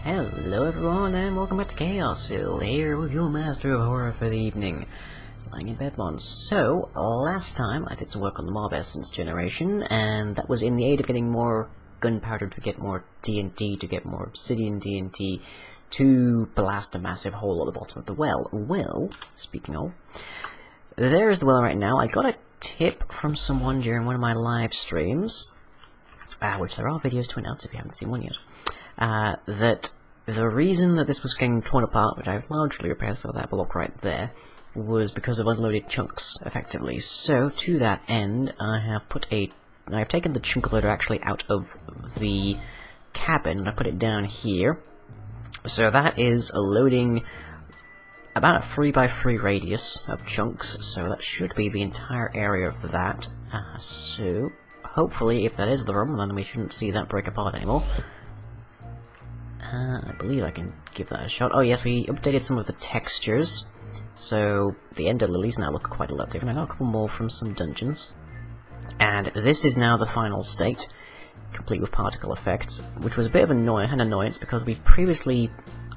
Hello everyone and welcome back to Chaosville, here with your master of horror for the evening, lying in bed on. So, last time I did some work on the mob essence generation, and that was in the aid of getting more gunpowder to get more TNT, to get more obsidian TNT, to blast a massive hole at the bottom of the well. Well, speaking of, there's the well right now. I got a tip from someone during one of my live streams, which there are videos to announce if you haven't seen one yet. That the reason that this was getting torn apart, which I've largely repaired, so that block right there, was because of unloaded chunks, effectively. So, to that end, I've taken the chunk loader actually out of the cabin, and I put it down here. So that is loading about a 3x3 radius of chunks, so that should be the entire area of that. So, hopefully, if that is the room, then we shouldn't see that break apart anymore. I believe I can give that a shot. Oh yes, we updated some of the textures, so the Ender Lilies now look quite a lot different. I got a couple more from some dungeons. And this is now the final state, complete with particle effects, which was a bit of an annoyance because I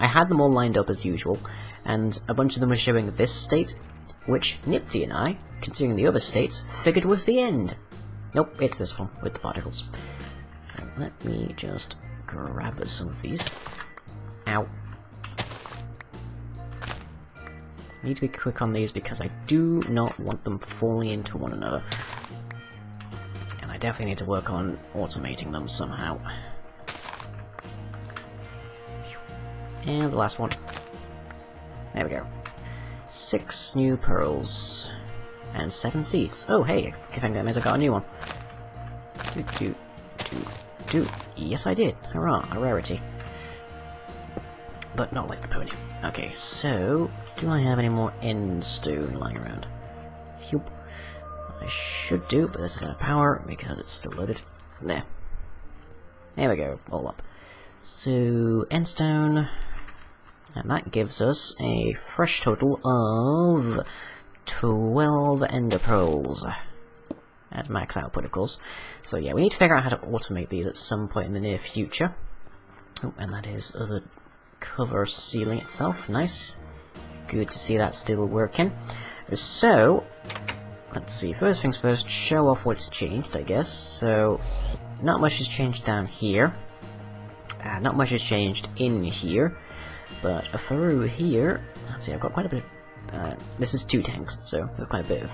had them all lined up as usual, and a bunch of them were showing this state, which Nipty and I, considering the other states, figured was the end. Nope, it's this one, with the particles. So let me just grab some of these. Ow. Need to be quick on these because I do not want them falling into one another. And I definitely need to work on automating them somehow. And the last one. There we go. 6 new pearls. And 7 seeds. Oh hey, I think that means I got a new one. Yes I did. Hurrah, a rarity. But not like the pony. Okay, so do I have any more end stone lying around? Yup. I should do, but this is out of power because it's still loaded. There. There we go, all up. So end stone, and that gives us a fresh total of 12 ender pearls. At max output, of course. So yeah, we need to figure out how to automate these at some point in the near future. Oh, and that is the cover ceiling itself. Nice. Good to see that still working. So, let's see. First things first, show off what's changed, I guess. So, not much has changed down here. Not much has changed in here. But through here, let's see, I've got quite a bit of... this is 2 tanks, so there's quite a bit of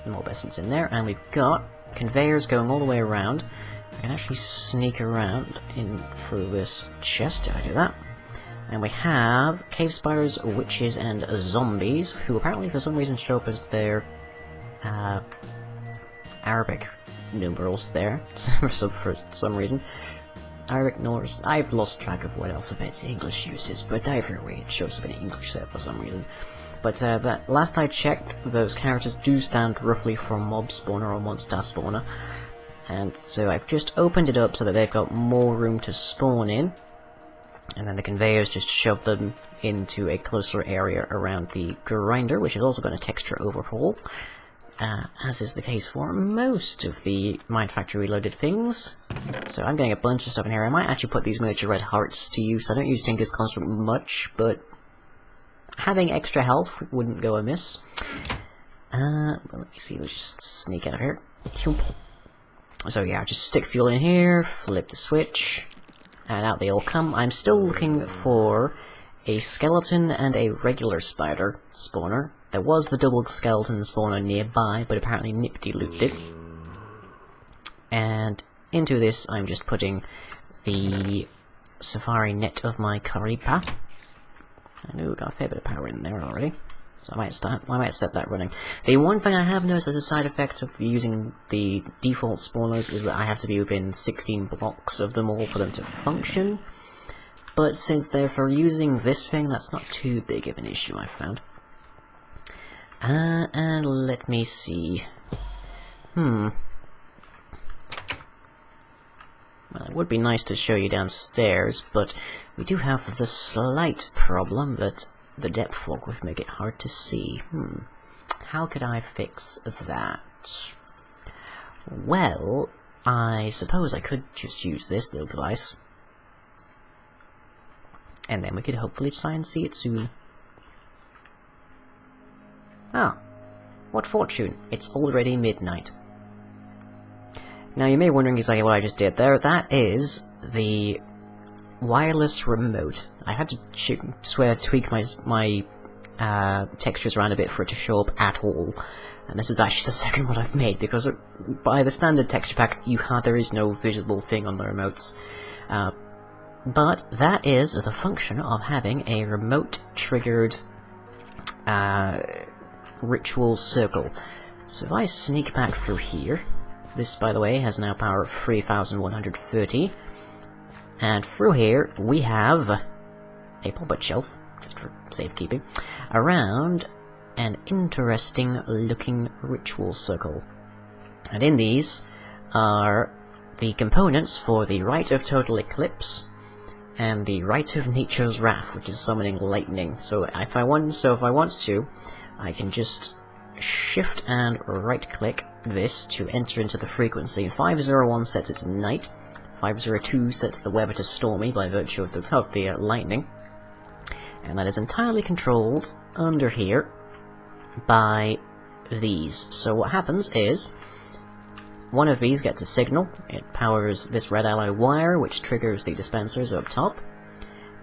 mob essence in there, and we've got conveyors going all the way around. I can actually sneak around in through this chest. Did I do that? And we have cave spiders, witches, and zombies, who apparently for some reason show up as their Arabic numerals there for some reason. Arabic numerals. I've lost track of what alphabet English uses, but either way it shows up in English there for some reason. But that last I checked, those characters do stand roughly from mob spawner or monster spawner. And so I've just opened it up so that they've got more room to spawn in. And then the conveyors just shove them into a closer area around the grinder, which is also got a texture overhaul. As is the case for most of the Mind Factory Reloaded things. So I'm getting a bunch of stuff in here. I might actually put these miniature red hearts to use. I don't use Tinker's Construct much, but having extra health wouldn't go amiss. Well, let me see, let's just sneak out of here. So yeah, just stick fuel in here, flip the switch, and out they all come. I'm still looking for a skeleton and a regular spider spawner. There was the double skeleton spawner nearby, but apparently Nipty looped it. And into this I'm just putting the safari net of my Karipa. I know we've got a fair bit of power in there already, so I might set that running. The one thing I have noticed as a side effect of using the default spawners is that I have to be within 16 blocks of them all for them to function. But since they're for using this thing, that's not too big of an issue, I've found. And let me see. Well, it would be nice to show you downstairs, but we do have the slight problem that the depth fog would make it hard to see. How could I fix that? Well, I suppose I could just use this little device. And then we could hopefully try and see it soon. Ah, what fortune, it's already midnight. Now you may be wondering exactly what I just did there. That is the wireless remote. I had to tweak my textures around a bit for it to show up at all. And this is actually the second one I've made, because by the standard texture pack, there is no visible thing on the remotes. But that is the function of having a remote-triggered ritual circle. So if I sneak back through here, this, by the way, has now power of 3130, and through here we have a puppet shelf, just for safekeeping, around an interesting looking ritual circle. And in these are the components for the Rite of Total Eclipse and the Rite of Nature's Wrath, which is summoning lightning. So if I want to, I can just shift and right click this to enter into the frequency. 501 sets it to night, 502 sets the weather to stormy by virtue of the lightning, and that is entirely controlled under here by these. So what happens is, one of these gets a signal, it powers this red alloy wire, which triggers the dispensers up top,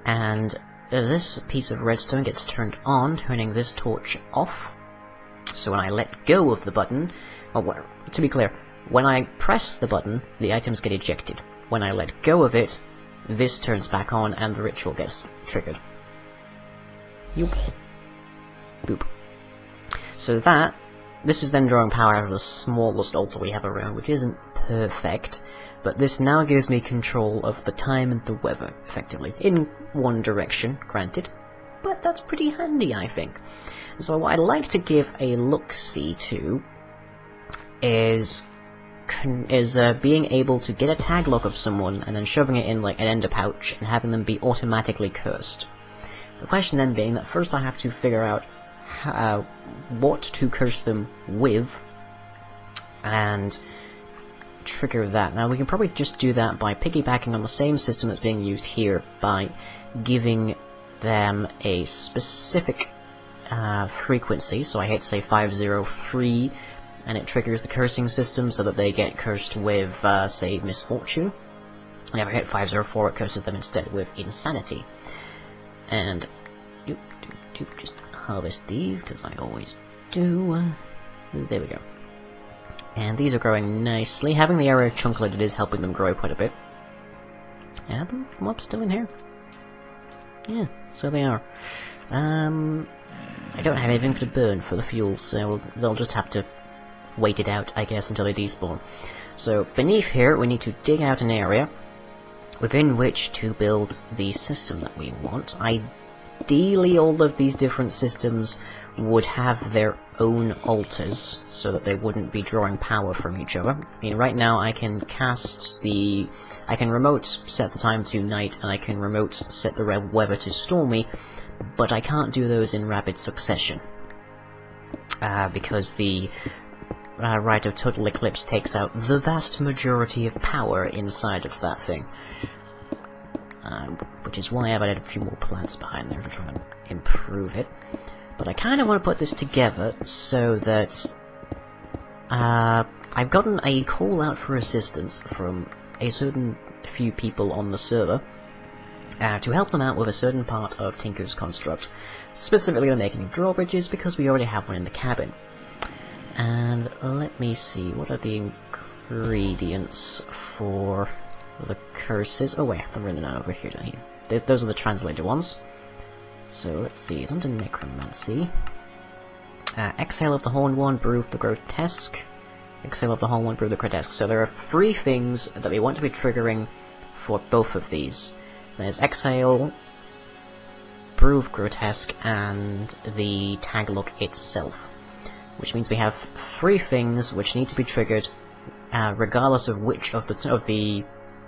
and this piece of redstone gets turned on, turning this torch off. So when I let go of the button, well, to be clear, when I press the button, the items get ejected. When I let go of it, this turns back on and the ritual gets triggered. Yoop. Boop. So this is then drawing power out of the smallest altar we have around, which isn't perfect, but this now gives me control of the time and the weather, effectively. In one direction, granted, but that's pretty handy, I think. And so what I'd like to give a look-see to is being able to get a tag lock of someone and then shoving it in like an ender pouch and having them be automatically cursed. The question then being that first I have to figure out what to curse them with and trigger that. Now we can probably just do that by piggybacking on the same system that's being used here by giving them a specific frequency. So I hit say 503 and it triggers the cursing system so that they get cursed with say misfortune. And if I hit 504 it curses them instead with insanity. And just harvest these, because I always do. There we go. And these are growing nicely. Having the area chunkulated is helping them grow quite a bit. And are the mobs still in here? Yeah, so they are. I don't have anything to burn for the fuel, so they'll just have to wait it out, I guess, until they despawn. So beneath here, we need to dig out an area within which to build the system that we want. Ideally, all of these different systems would have their own altars, so that they wouldn't be drawing power from each other. I mean, right now I can I can remote set the time to night, and I can remote set the weather to stormy, but I can't do those in rapid succession. Because the Rite of Total Eclipse takes out the vast majority of power inside of that thing. Which is why I've added a few more plants behind there to try and improve it. But I kind of want to put this together so that I've gotten a call out for assistance from a certain few people on the server to help them out with a certain part of Tinker's construct. Specifically the making of drawbridges, because we already have one in the cabin. And let me see, what are the ingredients for the curses? Oh wait, I'm running out over here, don't you? Those are the translated ones. So let's see, it's under necromancy. Exhale of the Horned One, brew of the grotesque. Exhale of the Horned One, brew of the grotesque. So there are 3 things that we want to be triggering for both of these. There's exhale, brew of grotesque, and the tag lock itself. Which means we have 3 things which need to be triggered, regardless of which of the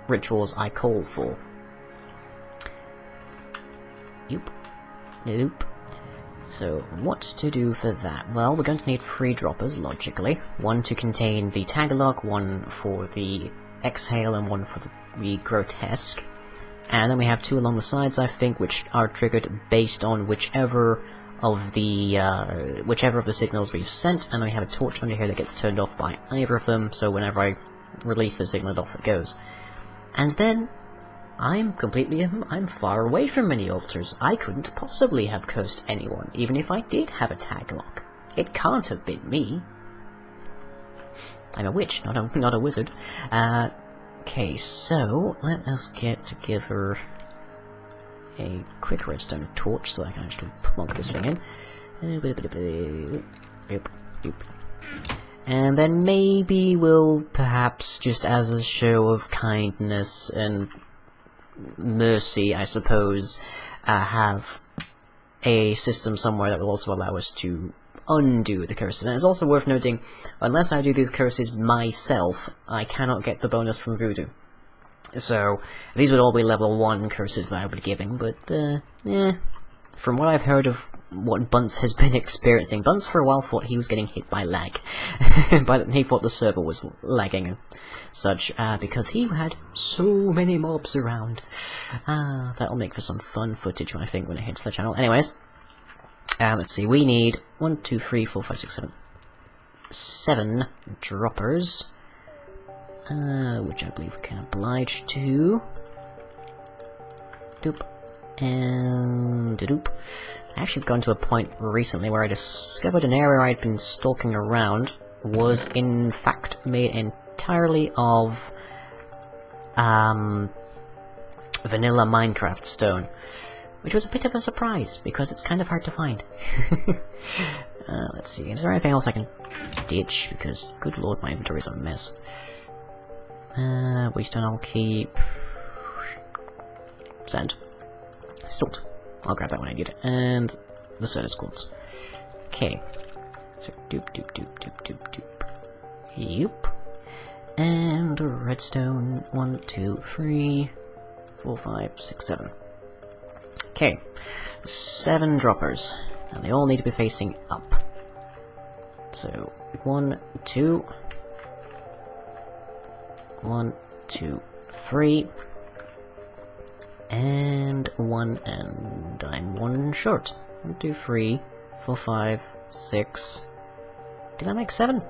rituals I call for. Nope. So, what to do for that? Well, we're going to need 3 droppers, logically. 1 to contain the tag lock, 1 for the exhale, and 1 for the grotesque. And then we have 2 along the sides, I think, which are triggered based on whichever of the signals we've sent, and we have a torch under here that gets turned off by either of them, so whenever I release the signal, off it goes. And then I'm far away from many altars. I couldn't possibly have cursed anyone, even if I did have a tag lock. It can't have been me. I'm a witch, not a wizard. Okay, so let us get together a quick redstone torch so I can actually plonk this thing in. And then maybe we'll perhaps, just as a show of kindness and mercy, I suppose, have a system somewhere that will also allow us to undo the curses. And it's also worth noting, unless I do these curses myself, I cannot get the bonus from voodoo. So, these would all be level 1 curses that I would be giving, but, from what I've heard of what Bunce has been experiencing, Bunce for a while thought he was getting hit by lag. But he thought the server was lagging and such, because he had so many mobs around. That'll make for some fun footage, I think, when it hits the channel. Anyways, let's see, we need 1, 2, 3, 4, 5, 6, 7 droppers, which I believe we can oblige to. Doop. And doop. I actually gone to a point recently where I discovered an area I'd been stalking around was in fact made entirely of vanilla Minecraft stone, which was a bit of a surprise because it's kind of hard to find. Let's see, is there anything else I can ditch? Because good lord, my inventory's a mess. Waystone I'll keep. Sand. Silt. I'll grab that when I need it. And the Certus quartz. Okay. So doop doop doop doop doop doop. Yoop. And redstone. 1, 2, 3, 4, 5, 6, 7. Okay. 7 droppers. And they all need to be facing up. So 1, 2. 1, 2, 3. And 1, and I'm 1 short. 1, 2, 3, 4, 5, 6. Did I make 7?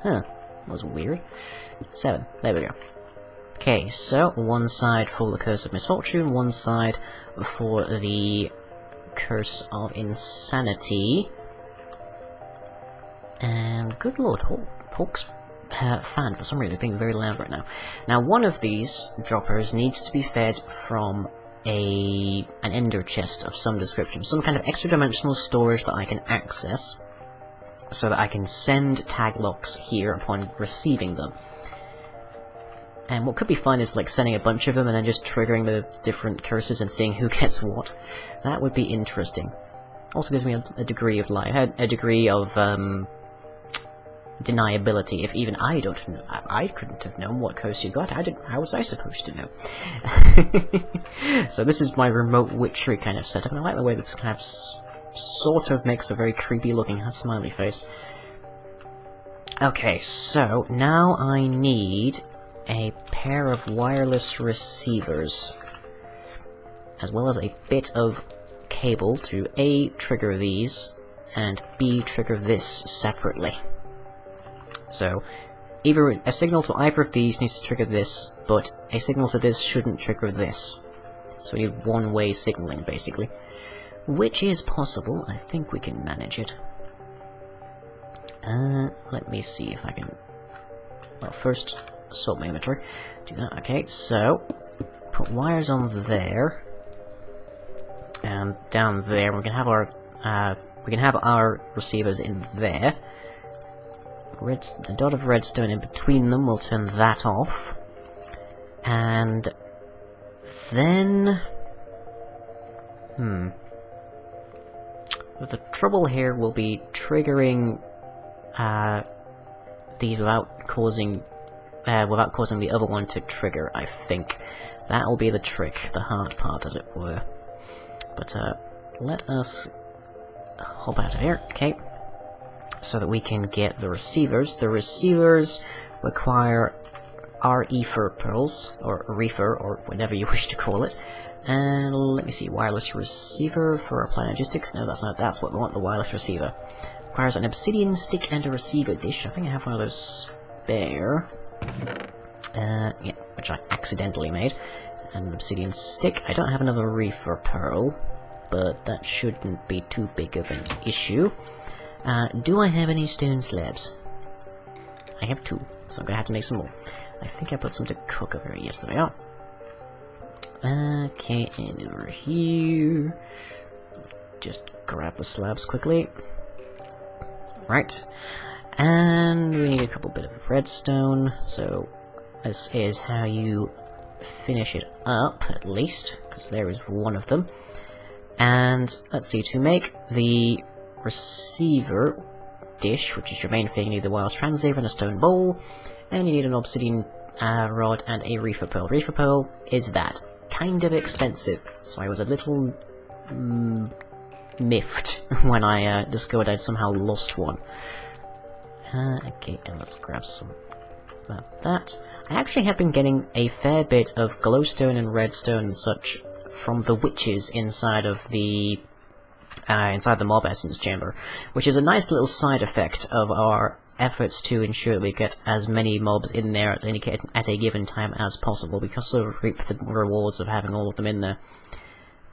Huh, that was weird. 7, there we go. Okay, so 1 side for the Curse of Misfortune, 1 side for the Curse of Insanity. And good lord, Hulk's fan for some reason being very loud right now. Now, one of these droppers needs to be fed from an ender chest of some description, some kind of extra dimensional storage that I can access, so that I can send tag locks here upon receiving them. And what could be fun is like sending a bunch of them and then just triggering the different curses and seeing who gets what. That would be interesting. Also gives me a degree of a degree of deniability. If even I don't know, I couldn't have known what curse you got. How was I supposed to know? So this is my remote witchery kind of setup, and I like the way this kind of sort of makes a very creepy looking smiley face. Okay, so now I need a pair of wireless receivers, as well as a bit of cable to A, trigger these, and B, trigger this separately. So, either a signal to either of these needs to trigger this, but a signal to this shouldn't trigger this. So we need one-way signaling, basically. Which is possible. I think we can manage it. Let me see if I can... Well, first, sort my inventory. Do that, okay, so... Put wires on there. And down there, we can have our receivers in there. The dot of redstone in between them will turn that off. And then... The trouble here will be triggering these without causing the other one to trigger, I think. That'll be the trick, the hard part, as it were. But let us hop out of here, okay? So that we can get the receivers. The receivers require our ether pearls, or reefer, or whatever you wish to call it. And let me see, wireless receiver for our planet logistics. No, that's not. That's what we want. The wireless receiver requires an obsidian stick and a receiver dish. I think I have one of those spare. Yeah, which I accidentally made. And an obsidian stick. I don't have another reefer pearl, but that shouldn't be too big of an issue. Do I have any stone slabs? I have 2, so I'm gonna have to make some more. I think I put some to cook over here. Yes, there they are. Okay, and over here... just grab the slabs quickly. Right. And we need a couple bit of redstone, so this is how you finish it up, at least, because there is one of them. And, let's see, to make the receiver dish, which is your main thing, you need the wireless transceiver and a stone bowl, and you need an obsidian rod and a reefer pearl. Reefer pearl is that. Kind of expensive, so I was a little miffed when I discovered I'd somehow lost one. Okay, and let's grab some of that. I actually have been getting a fair bit of glowstone and redstone and such from the witches inside of the mob essence chamber, which is a nice little side effect of our efforts to ensure that we get as many mobs in there at a given time as possible, because we'll reap the rewards of having all of them in there.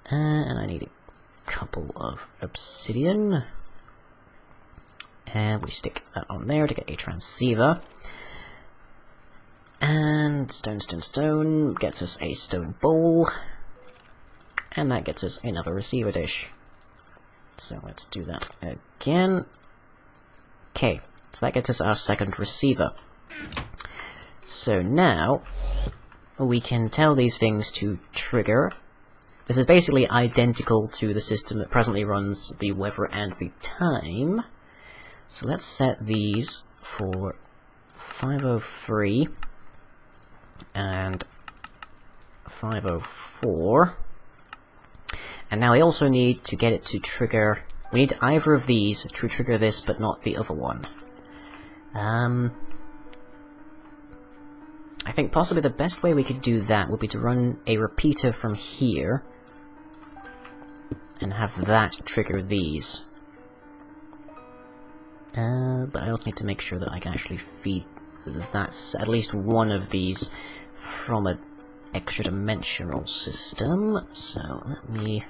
And I need a couple of obsidian. And we stick that on there to get a transceiver. And stone gets us a stone bowl. And that gets us another receiver dish. So let's do that again. Okay, so that gets us our second receiver. So now, we can tell these things to trigger. This is basically identical to the system that presently runs the weather and the time. So let's set these for 503 and 504. And now we also need to get it to trigger... we need either of these to trigger this, but not the other one. I think possibly the best way we could do that would be to run a repeater from here and have that trigger these. But I also need to make sure that I can actually feed that's at least one of these from an extra dimensional system. So let me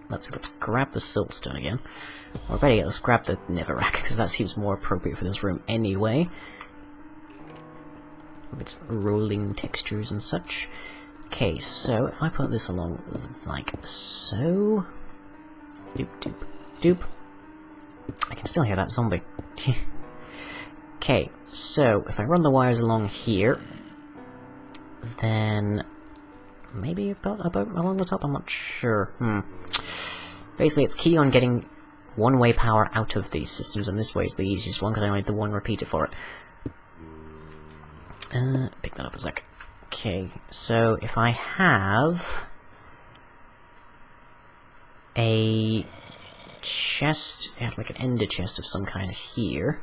let's grab the siltstone again. Already, let's grab the netherrack, because that seems more appropriate for this room anyway. With its rolling textures and such. Okay, so if I put this along like so... doop, doop, doop. I can still hear that zombie. Okay, so if I run the wires along here, then... maybe about along the top, I'm not sure. Basically, it's key on getting one-way power out of these systems, and this way is the easiest one, because I only need the one repeater for it. Pick that up a sec. Okay, so if I have a chest, like an ender chest of some kind here,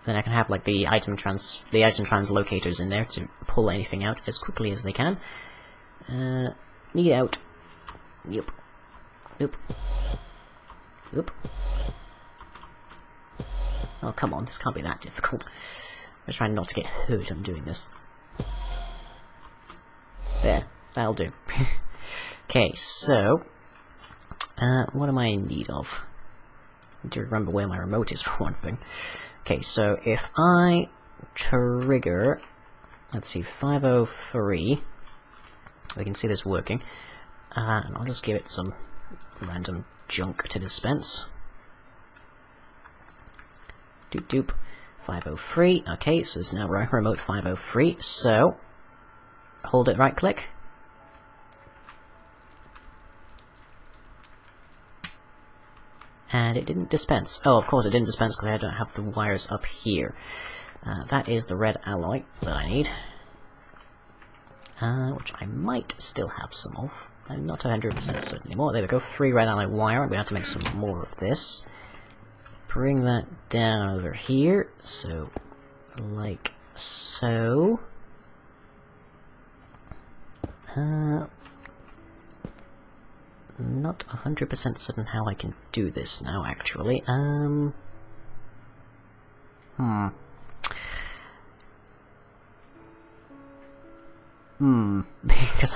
then I can have like the item translocators in there to pull anything out as quickly as they can. Need out. Yep. Oop. Oop. Oh, come on, this can't be that difficult. I'm just trying not to get hurt when I'm doing this. There, that'll do. Okay, so... what am I in need of? I need to remember where my remote is, for one thing. Okay, so if I trigger... let's see, 503... we can see this working. And I'll just give it some random junk to dispense. Doop doop. 503. Okay, so it's now remote 503. So, hold it right click. And it didn't dispense. Oh, of course it didn't dispense because I don't have the wires up here. That is the red alloy that I need. Which I might still have some of. I'm not 100% certain anymore. There we go, 3 red alloy wire. I'm going to have to make some more of this. bring that down over here, so like so. Not 100% certain how I can do this now, actually. Because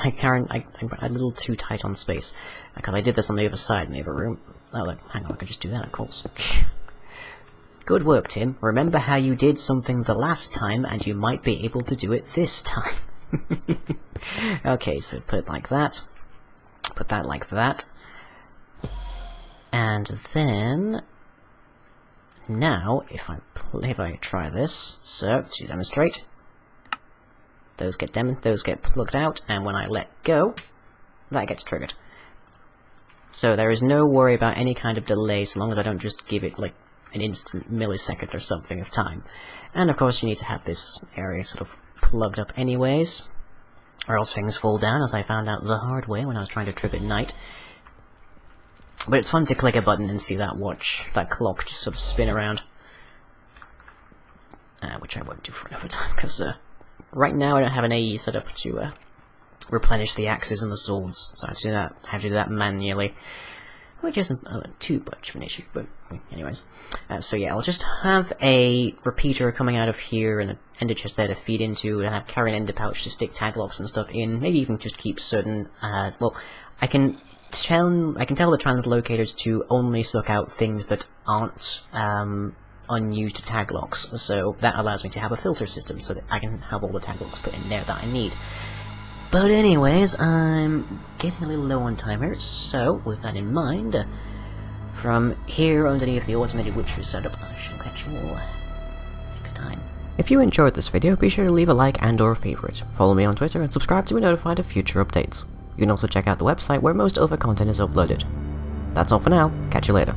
I'm a little too tight on space. Because I did this on the other side in the other room. Oh, look, hang on, I can just do that, of course. Good work, Tim. Remember how you did something the last time, and you might be able to do it this time. Okay, so put it like that. Put that like that. And then... now, if I try this, so, to demonstrate, those get plugged out, and when I let go, that gets triggered. So there is no worry about any kind of delay, so long as I don't just give it, like, an instant millisecond or something of time. And of course you need to have this area sort of plugged up anyways, or else things fall down, as I found out the hard way when I was trying to trip at night. But it's fun to click a button and see that clock just sort of spin around. Which I won't do for another time, because right now I don't have an AE set up to replenish the axes and the swords, so I have to do that manually. Which isn't too much of an issue, but anyways. So yeah, I'll just have a repeater coming out of here and an ender chest there to feed into, and carry an ender pouch to stick tag locks and stuff in. Maybe even just keep certain, well, I can tell the translocators to only suck out things that aren't unused tag locks, so that allows me to have a filter system so that I can have all the tag locks put in there that I need. But anyways, I'm getting a little low on timers, so with that in mind, from here underneath the automated Witcher setup, I shall catch you all next time. If you enjoyed this video, be sure to leave a like and or a favourite, follow me on Twitter, and subscribe to be notified of future updates. You can also check out the website where most other content is uploaded. That's all for now, catch you later.